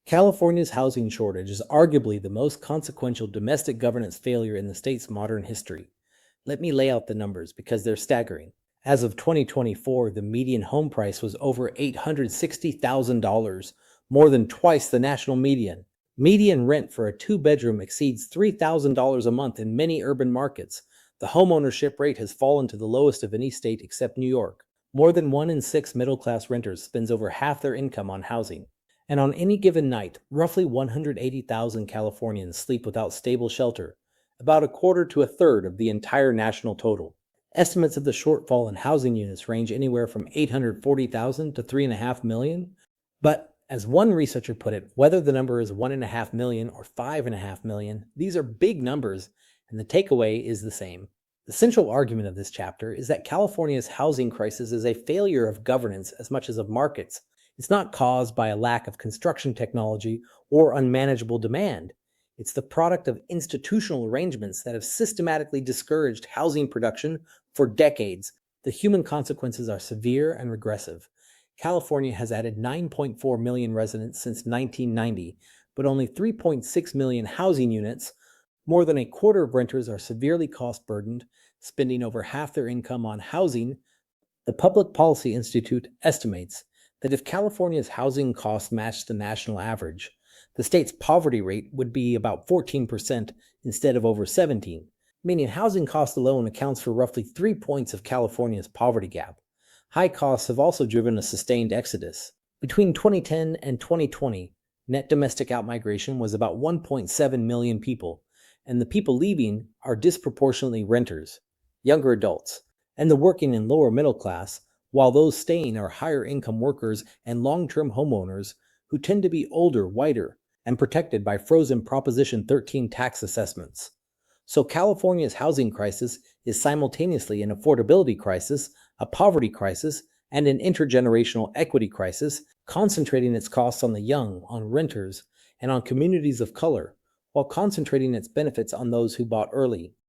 California's housing shortage is arguably the most consequential domestic governance failure in the state's modern history. Let me lay out the numbers because they're staggering. As of 2024, the median home price was over $860,000, more than twice the national median. Median rent for a two-bedroom exceeds $3,000 a month in many urban markets. The homeownership rate has fallen to the lowest of any state except New York. More than 1 in 6 middle-class renters spends over half their income on housing. And on any given night, roughly 180,000 Californians sleep without stable shelter, about a quarter to a third of the entire national total. Estimates of the shortfall in housing units range anywhere from 840,000 to 3.5 million. But as one researcher put it, whether the number is 1.5 million or 5.5 million, these are big numbers, and the takeaway is the same. The central argument of this chapter is that California's housing crisis is a failure of governance as much as of markets. It's not caused by a lack of construction technology or unmanageable demand. It's the product of institutional arrangements that have systematically discouraged housing production for decades. The human consequences are severe and regressive. California has added 9.4 million residents since 1990, but only 3.6 million housing units. More than a quarter of renters are severely cost-burdened, spending over half their income on housing. The Public Policy Institute estimates that if California's housing costs matched the national average, the state's poverty rate would be about 14% instead of over 17%, meaning housing cost alone accounts for roughly 3 points of California's poverty gap. High costs have also driven a sustained exodus. Between 2010 and 2020, net domestic outmigration was about 1.7 million people, and the people leaving are disproportionately renters, younger adults, and the working and lower middle class, while those staying are higher income workers and long-term homeowners who tend to be older, whiter, and protected by frozen Proposition 13 tax assessments. So California's housing crisis is simultaneously an affordability crisis, a poverty crisis, and an intergenerational equity crisis, concentrating its costs on the young, on renters, and on communities of color, while concentrating its benefits on those who bought early.